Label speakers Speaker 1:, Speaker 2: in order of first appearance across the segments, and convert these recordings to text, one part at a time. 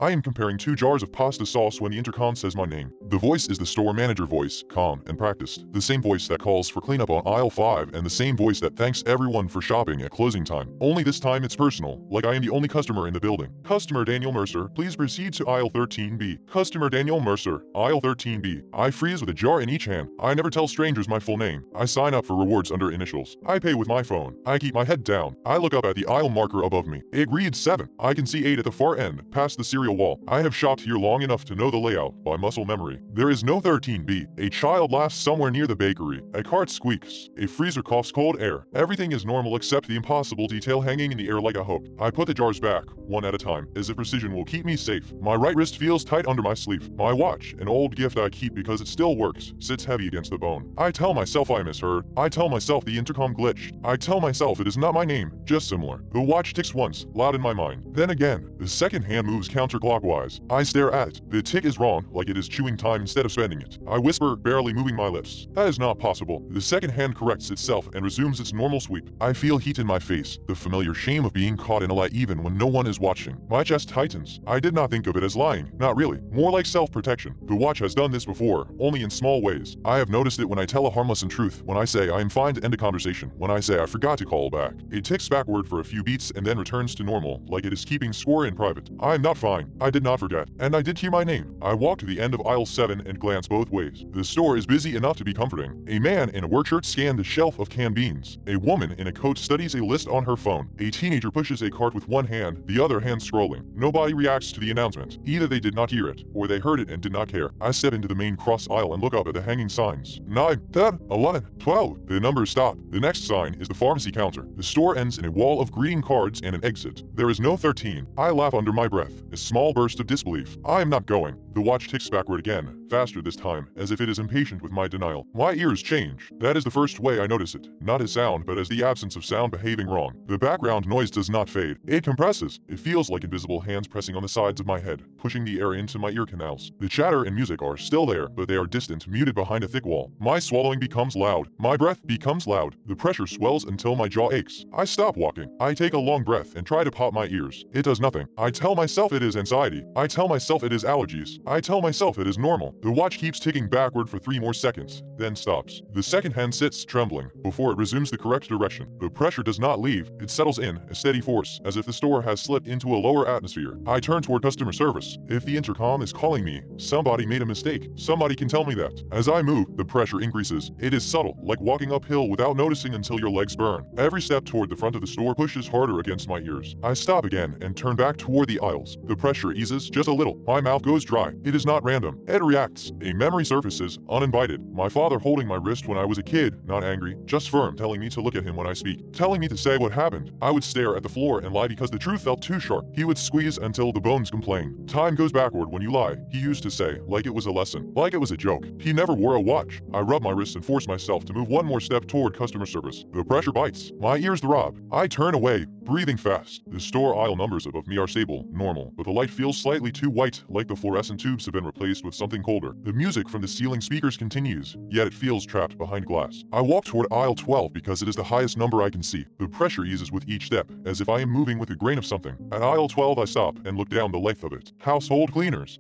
Speaker 1: I am comparing two jars of pasta sauce when the intercom says my name. The voice is the store manager voice, calm and practiced. The same voice that calls for cleanup on aisle 5 and the same voice that thanks everyone for shopping at closing time. Only this time it's personal, like I am the only customer in the building. Customer Daniel Mercer, please proceed to aisle 13B. Customer Daniel Mercer, aisle 13B. I freeze with a jar in each hand. I never tell strangers my full name. I sign up for rewards under initials. I pay with my phone. I keep my head down. I look up at the aisle marker above me. It reads 7. I can see 8 at the far end, past the cereal wall. I have shopped here long enough to know the layout by muscle memory. There is no 13B. A child laughs somewhere near the bakery. A cart squeaks. A freezer coughs cold air. Everything is normal except the impossible detail hanging in the air like a hook. I put the jars back, one at a time, as if precision will keep me safe. My right wrist feels tight under my sleeve. My watch, an old gift I keep because it still works, sits heavy against the bone. I tell myself I misheard. I tell myself the intercom glitched. I tell myself it is not my name, just similar. The watch ticks once, loud in my mind. Then again, the second hand moves counterclockwise. I stare at it. The tick is wrong, like it is chewing time instead of spending it. I whisper, barely moving my lips. That is not possible. The second hand corrects itself and resumes its normal sweep. I feel heat in my face, the familiar shame of being caught in a lie even when no one is watching. My chest tightens. I did not think of it as lying. Not really. More like self-protection. The watch has done this before, only in small ways. I have noticed it when I tell a harmless untruth, when I say I am fine to end a conversation, when I say I forgot to call back. It ticks backward for a few beats and then returns to normal, like it is keeping score in private. I am not fine. I did not forget. And I did hear my name. I walk to the end of aisle 7 and glance both ways. The store is busy enough to be comforting. A man in a work shirt scans the shelf of canned beans. A woman in a coat studies a list on her phone. A teenager pushes a cart with one hand, the other hand scrolling. Nobody reacts to the announcement. Either they did not hear it, or they heard it and did not care. I step into the main cross aisle and look up at the hanging signs. 9, 10, 11, 12. The numbers stop. The next sign is the pharmacy counter. The store ends in a wall of greeting cards and an exit. There is no 13. I laugh under my breath, a small burst of disbelief. I am not going. The watch ticks backward again, faster this time, as if it is impatient with my denial. My ears change. That is the first way I notice it. Not as sound, but as the absence of sound behaving wrong. The background noise does not fade. It compresses. It feels like invisible hands pressing on the sides of my head, pushing the air into my ear canals. The chatter and music are still there, but they are distant, muted behind a thick wall. My swallowing becomes loud. My breath becomes loud. The pressure swells until my jaw aches. I stop walking. I take a long breath and try to pop my ears. It does nothing. I tell myself it is anxiety. I tell myself it is allergies. I tell myself it is normal. The watch keeps ticking backward for 3 more seconds, then stops. The second hand sits trembling, before it resumes the correct direction. The pressure does not leave, it settles in, a steady force, as if the store has slipped into a lower atmosphere. I turn toward customer service. If the intercom is calling me, somebody made a mistake. Somebody can tell me that. As I move, the pressure increases. It is subtle, like walking uphill without noticing until your legs burn. Every step toward the front of the store pushes harder against my ears. I stop again and turn back toward the aisles. The pressure eases just a little. My mouth goes dry. It is not random. It reacts. A memory surfaces, uninvited. My father holding my wrist when I was a kid, not angry, just firm, telling me to look at him when I speak, telling me to say what happened. I would stare at the floor and lie because the truth felt too sharp. He would squeeze until the bones complained. Time goes backward when you lie, he used to say, like it was a lesson, like it was a joke. He never wore a watch. I rub my wrist and force myself to move one more step toward customer service. The pressure bites. My ears throb. I turn away, breathing fast. The store aisle numbers above me are stable, normal, but the light feels slightly too white, like the fluorescent tubes have been replaced with something colder. The music from the ceiling speakers continues, yet it feels trapped behind glass. I walk toward aisle 12 because it is the highest number I can see. The pressure eases with each step, as if I am moving with a grain of something. At aisle 12 I stop and look down the length of it. Household cleaners.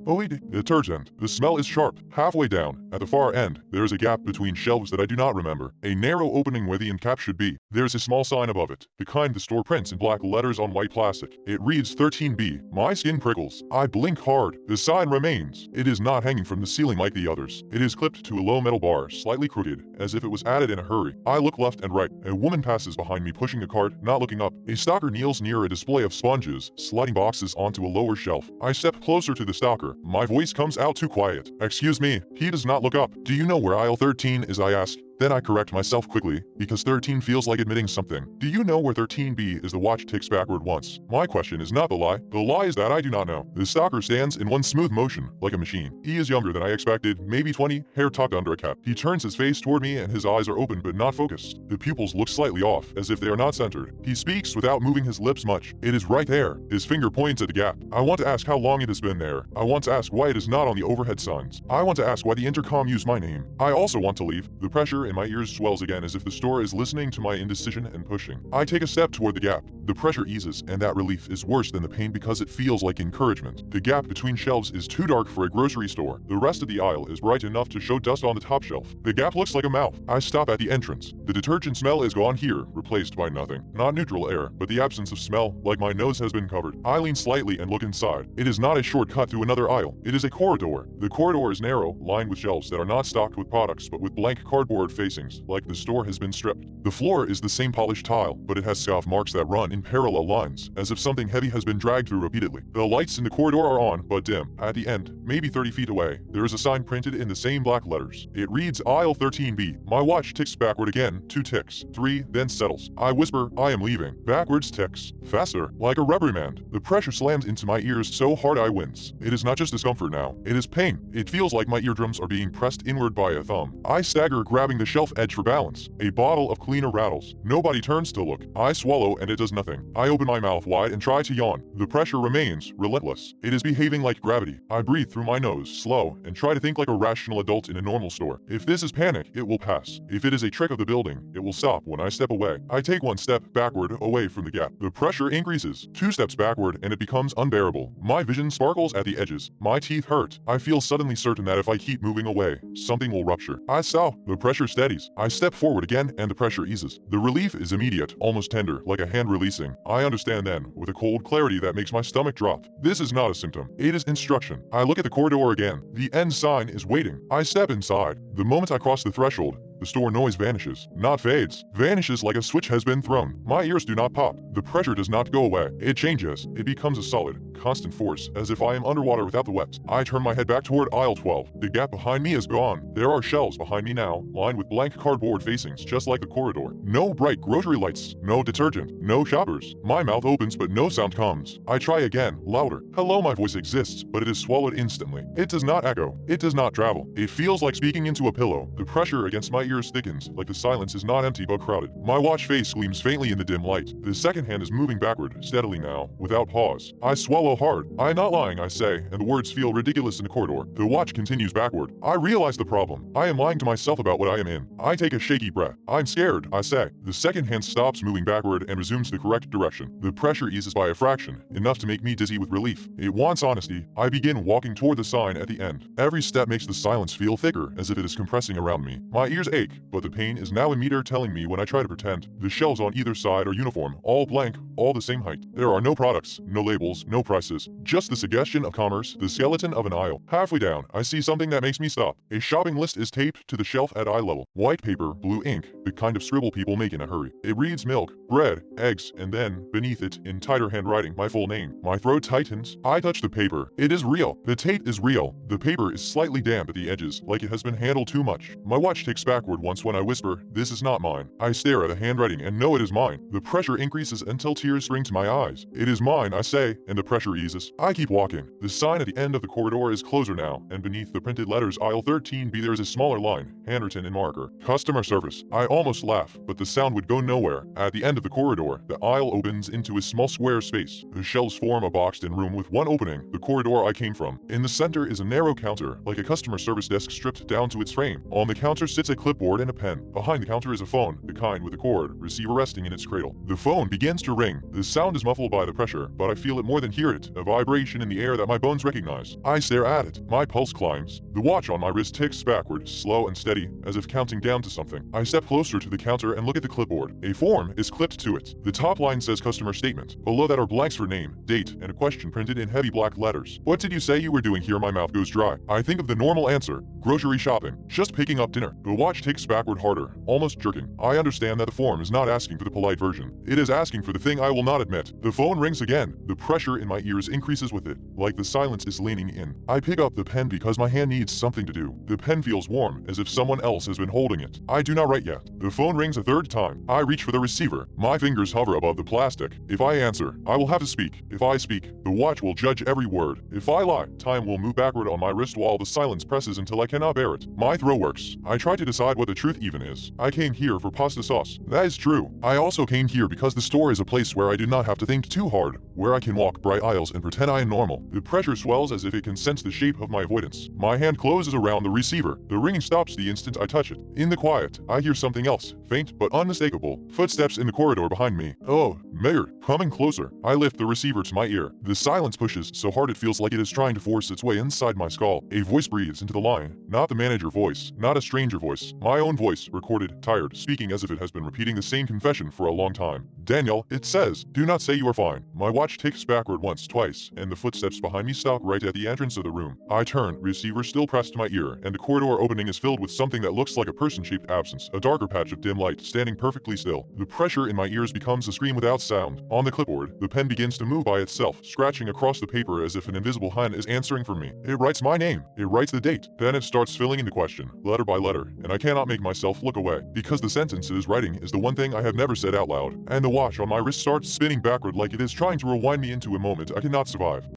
Speaker 1: Detergent. The smell is sharp. Halfway down, at the far end, there is a gap between shelves that I do not remember. A narrow opening where the end cap should be. There is a small sign above it, the kind the store prints in black letters on white plastic. It reads 13B. My skin prickles. I blink hard. The sign remains. It is not hanging from the ceiling like the others. It is clipped to a low metal bar, slightly crooked, as if it was added in a hurry. I look left and right. A woman passes behind me pushing a cart, not looking up. A stalker kneels near a display of sponges, sliding boxes onto a lower shelf. I step closer to the stalker. My voice comes out too quiet. Excuse me. He does not look up. Do you know where aisle 13 is, I ask. Then I correct myself quickly, because 13 feels like admitting something. Do you know where 13B is? The watch ticks backward once. My question is not the lie. The lie is that I do not know. The stalker stands in one smooth motion, like a machine. He is younger than I expected, maybe 20, hair tucked under a cap. He turns his face toward me and his eyes are open but not focused. The pupils look slightly off, as if they are not centered. He speaks without moving his lips much. It is right there. His finger points at the gap. I want to ask how long it has been there. I want to ask why it is not on the overhead signs. I want to ask why the intercom used my name. I also want to leave. The pressure in my ears swells again as if the store is listening to my indecision and pushing. I take a step toward the gap. The pressure eases, and that relief is worse than the pain because it feels like encouragement. The gap between shelves is too dark for a grocery store. The rest of the aisle is bright enough to show dust on the top shelf. The gap looks like a mouth. I stop at the entrance. The detergent smell is gone here, replaced by nothing. Not neutral air, but the absence of smell, like my nose has been covered. I lean slightly and look inside. It is not a shortcut through another aisle. It is a corridor. The corridor is narrow, lined with shelves that are not stocked with products but with blank cardboard facings, like the store has been stripped. The floor is the same polished tile, but it has scuff marks that run in parallel lines, as if something heavy has been dragged through repeatedly. The lights in the corridor are on, but dim. At the end, maybe 30 feet away, there is a sign printed in the same black letters. It reads aisle 13B. My watch ticks backward again, 2 ticks, 3, then settles. I whisper, I am leaving. Backwards ticks. Faster, like a reprimand. The pressure slams into my ears so hard I wince. It is not just discomfort now. It is pain. It feels like my eardrums are being pressed inward by a thumb. I stagger, grabbing the shelf edge for balance. A bottle of cleaner rattles. Nobody turns to look. I swallow and it does nothing. I open my mouth wide and try to yawn. The pressure remains, relentless. It is behaving like gravity. I breathe through my nose, slow, and try to think like a rational adult in a normal store. If this is panic, it will pass. If it is a trick of the building, it will stop when I step away. I take 1 step backward, away from the gap. The pressure increases. 2 steps backward and it becomes unbearable. My vision sparkles at the edges. My teeth hurt. I feel suddenly certain that if I keep moving away, something will rupture. I stop. The pressure steadies. I step forward again and the pressure eases. The relief is immediate, almost tender, like a hand releasing. I understand then, with a cold clarity that makes my stomach drop. This is not a symptom. It is instruction. I look at the corridor again. The end sign is waiting. I step inside. The moment I cross the threshold, the store noise vanishes. Not fades. Vanishes like a switch has been thrown. My ears do not pop. The pressure does not go away. It changes. It becomes a solid, constant force, as if I am underwater without the wet. I turn my head back toward aisle 12. The gap behind me is gone. There are shelves behind me now, lined with blank cardboard facings, just like the corridor. No bright grocery lights. No detergent. No shoppers. My mouth opens but no sound comes. I try again, louder. Hello, my voice exists, but it is swallowed instantly. It does not echo. It does not travel. It feels like speaking into a pillow. The pressure against my ears thickens, like the silence is not empty but crowded. My watch face gleams faintly in the dim light. The second hand is moving backward, steadily now, without pause. I swallow hard. I am not lying, I say, and the words feel ridiculous in the corridor. The watch continues backward. I realize the problem. I am lying to myself about what I am in. I take a shaky breath. I'm scared, I say. The second hand stops moving backward and resumes the correct direction. The pressure eases by a fraction, enough to make me dizzy with relief. It wants honesty. I begin walking toward the sign at the end. Every step makes the silence feel thicker, as if it is compressing around me. My ears ache, but the pain is now a meter telling me when I try to pretend. The shelves on either side are uniform, all blank, all the same height. There are no products, no labels, no prices, just the suggestion of commerce, the skeleton of an aisle. Halfway down, I see something that makes me stop. A shopping list is taped to the shelf at eye level. White paper, blue ink, the kind of scribble people make in a hurry. It reads milk, bread, eggs, and then, beneath it, in tighter handwriting, my full name. My throat tightens. I touch the paper. It is real. The tape is real. The paper is slightly damp at the edges, like it has been handled too much. My watch ticks backward once when I whisper, this is not mine. I stare at the handwriting and know it is mine. The pressure increases until tears spring to my eyes. It is mine, I say, and the pressure eases. I keep walking. The sign at the end of the corridor is closer now, and beneath the printed letters aisle 13B there is a smaller line, handwritten in marker. Customer service. I almost laugh, but the sound would go nowhere. At the end of the corridor, the aisle opens into a small square space. The shelves form a boxed-in room with one opening, the corridor I came from. In the center is a narrow counter, like a customer service desk stripped down to its frame. On the counter sits a clipboard and a pen. Behind the counter is a phone, the kind with a cord, receiver resting in its cradle. The phone begins to ring. The sound is muffled by the pressure, but I feel it more than hear it, a vibration in the air that my bones recognize. I stare at it. My pulse climbs. The watch on my wrist ticks backward, slow and steady, as if counting down to something. I step closer to the counter and look at the clipboard. A form is clipped to it. The top line says customer statement. Below that are blanks for name, date, and a question printed in heavy black letters. What did you say you were doing here? My mouth goes dry. I think of the normal answer. Grocery shopping. Just picking up dinner. The watch ticks backward harder, almost jerking. I understand that the form is not asking for the polite version. It is asking for the thing I will not admit. The phone rings again. The pressure in my ears increases with it, like the silence is leaning in. I pick up the pen because my hand needs something to do. The pen feels warm, as if someone else has been holding it. I do not write yet. The phone rings a third time. I reach for the receiver. My fingers hover above the plastic. If I answer, I will have to speak. If I speak, the watch will judge every word. If I lie, time will move backward on my wrist while the silence presses until I cannot bear it. My throat works. I try to decide what the truth even is. I came here for pasta sauce. That is true. I also came here because the store is a place where I do not have to think too hard, where I can walk bright aisles and pretend I am normal. The pressure swells as if it can sense the shape of my avoidance. My hand closes around the receiver. The ringing stops the instant I touch it. In the quiet, I hear something else, faint but unmistakable. Footsteps in the corridor behind me. Oh, Mayor, coming closer. I lift the receiver to my ear. The silence pushes so hard it feels like it is trying to force its way inside my skull. A voice breathes into the line. Not the manager voice, not a stranger voice. My own voice, recorded, tired, speaking as if it has been repeating the same confession for a long time. Daniel, it says, do not say you are fine. My watch ticks backward once, twice, and the footsteps behind me stop right at the entrance of the room. I turn, receiver still pressed to my ear, and the corridor opening is filled with something that looks like a person-shaped absence, a darker patch of dim light, standing perfectly still. The pressure in my ears becomes a scream without sound. On the clipboard, the pen begins to move by itself, scratching across the paper as if an invisible hand is answering for me. It writes my name. It writes the date. Then it starts filling in the question, letter by letter, and I cannot make myself look away, because the sentence it is writing is the one thing I have never said out loud, and the watch on my wrist starts spinning backward like it is trying to rewind me into a moment I cannot survive.